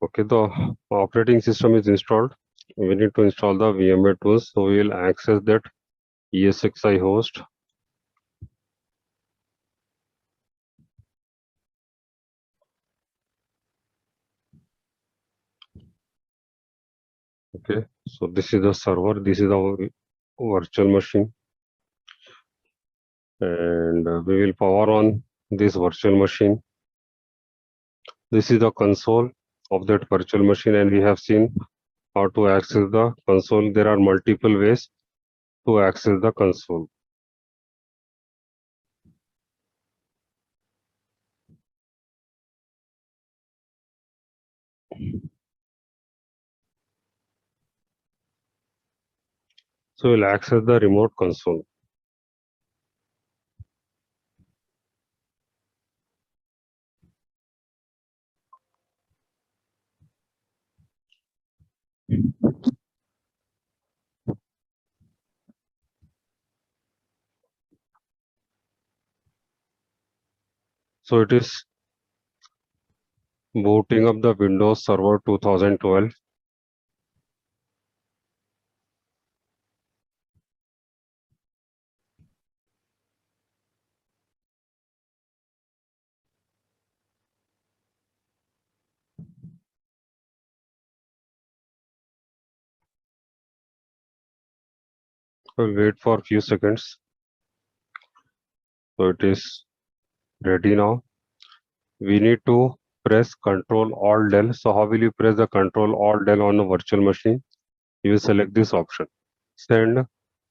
Okay, the operating system is installed. We need to install the VMware tools. So we will access that ESXi host. Okay, so this is the server. This is our virtual machine. And we will power on this virtual machine. This is the console of that virtual machine, and we have seen how to access the console. There are multiple ways to access the console. So we'll access the remote console. So it is booting up the Windows Server 2012. We'll wait for a few seconds. So it is ready now. We need to press Control+Alt+Del. So how will you press the Control+Alt+Del on a virtual machine? You will select this option. Send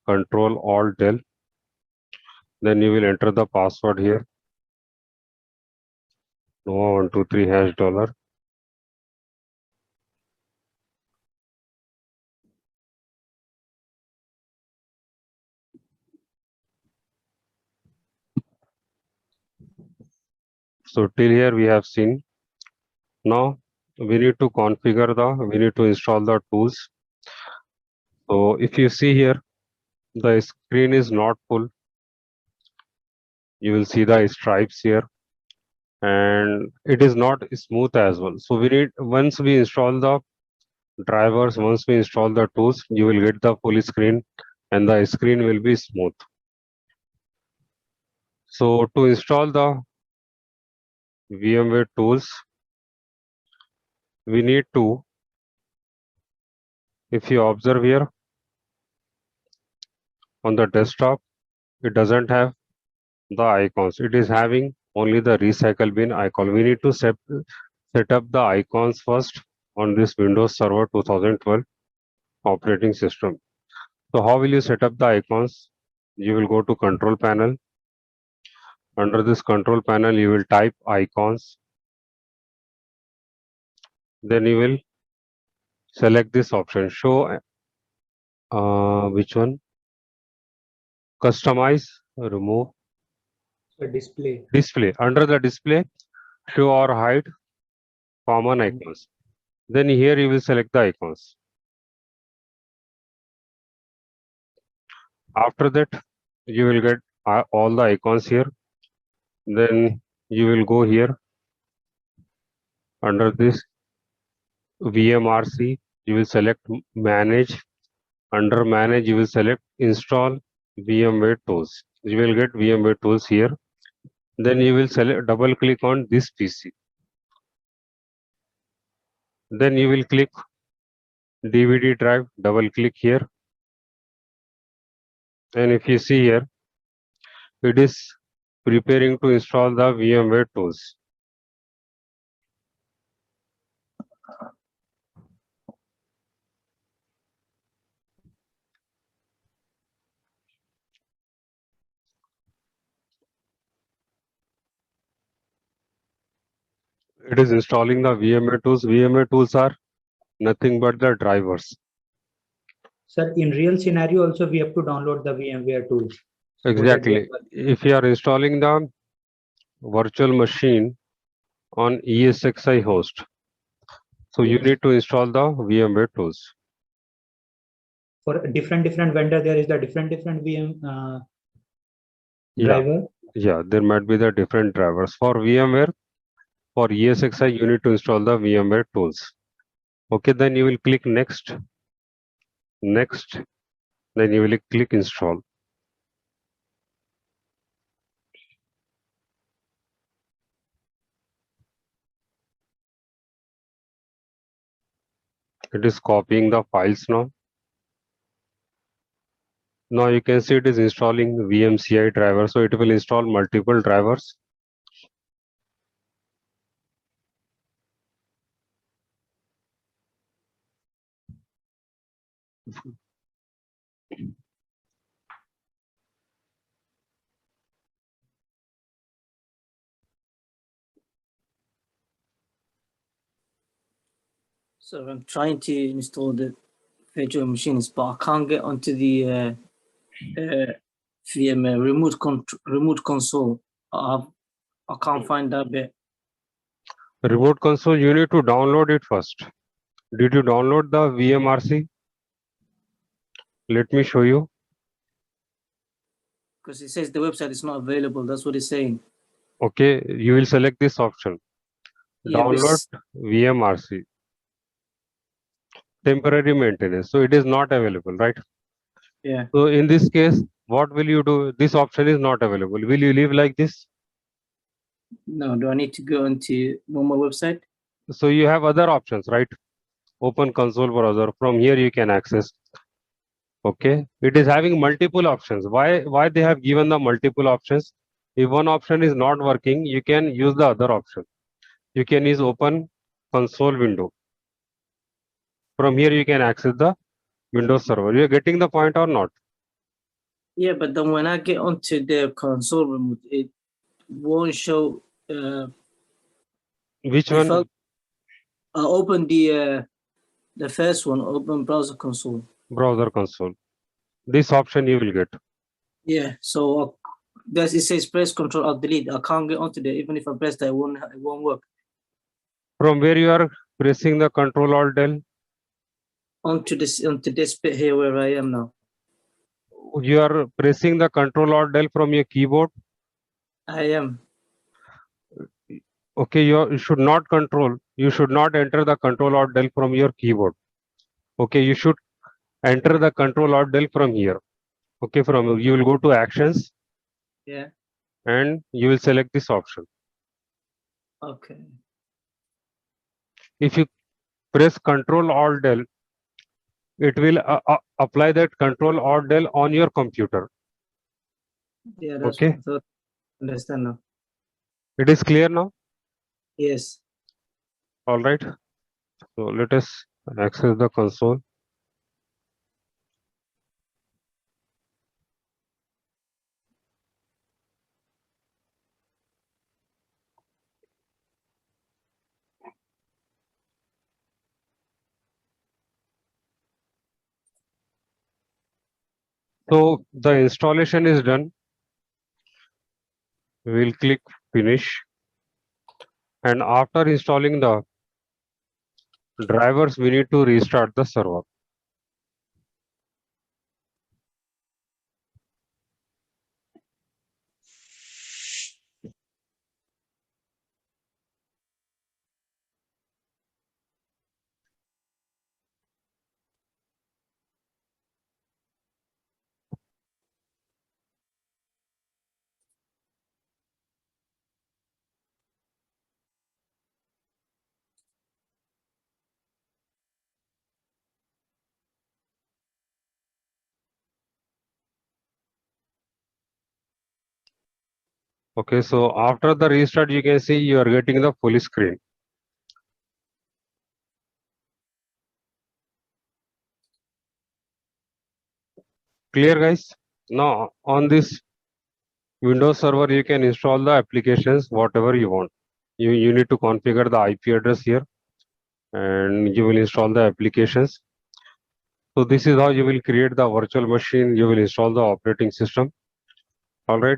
Control+Alt+Del. Then you will enter the password here. Nova123 $. So till here we have seen. Now we need to we need to install the tools. So if you see here, the screen is not full. You will see the stripes here, and it is not smooth as well. So we need, once we install the drivers, once we install the tools, you will get the full screen and the screen will be smooth. So to install the VMware tools, we need to, if you observe here on the desktop, it doesn't have the icons. It is having only the recycle bin icon. We need to set up the icons first on this Windows Server 2012 operating system. So how will you set up the icons? You will go to Control Panel. Under this Control Panel, you will type icons. Then you will select this option. Show which one? Customize, remove. The display. Display. Under the display, show or hide common icons. Then here you will select the icons. After that, you will get all the icons here. Then you will go here under this VMRC. You will select manage. Under manage, you will select install VMware tools. You will get VMware tools here. Then you will select, double click on this PC. Then you will click DVD drive, double click here. And if you see here, it is preparing to install the VMware tools. It is installing the VMware tools. VMware tools are nothing but the drivers. Sir, in real scenario also we have to download the VMware tools. Exactly. If you are installing the virtual machine on ESXi host, so you need to install the VMware tools. For different vendor, there is the different VM driver. Yeah, there might be the different drivers. For VMware, for ESXi, you need to install the VMware tools. Okay, then you will click next, then you will click install. It is copying the files now. Now you can see it is installing VMCI driver, so it will install multiple drivers. So I'm trying to install the virtual machines, but I can't get onto the VMware remote console. I can't find that bit. Remote console, you need to download it first. Did you download the VMRC? Let me show you. Because it says the website is not available. That's what it's saying. Okay, you will select this option. Yeah, Download VMRC. Temporary maintenance. So it is not available, right? yeah. So in this case, what will you do? This option is not available. Will you leave like this? No, do I need to go into VMware website? So you have other options, right? Open console browser. From here you can access. Okay, it is having multiple options. Why they have given the multiple options? If one option is not working, you can use the other option. You can use open console window. From here you can access the Windows server. You are getting the point or not? Yeah, but then when I get onto the console remote, it won't show. Which If one? I open the first one, open browser console. Browser console. This option you will get. Yeah, so it says press Control+Alt+Delete. I can't get onto there. Even if I press that, it won't work. From where you are pressing the Control+Alt+Del, Onto this bit here where I am now. you are pressing the Control+Alt+Del from your keyboard. I am. Okay, you should not control. You should not enter the Control+Alt+Del from your keyboard. Okay, you should enter the Control+Alt+Del from here. Okay, from you will go to actions. Yeah. And you will select this option. Okay. If you press Control+Alt+Del, it will apply that Control+Alt+Del on your computer. Yeah, that's okay. what I thought. Understand now. It is clear now? Yes. All right. So let us access the console. So the installation is done. We will click finish. And after installing the drivers, we need to restart the server. Okay, so after the restart, you can see you are getting the full screen. Clear, guys? Now on this Windows Server, you can install the applications whatever you want. You need to configure the IP address here, and you will install the applications. So this is how you will create the virtual machine. You will install the operating system. All right.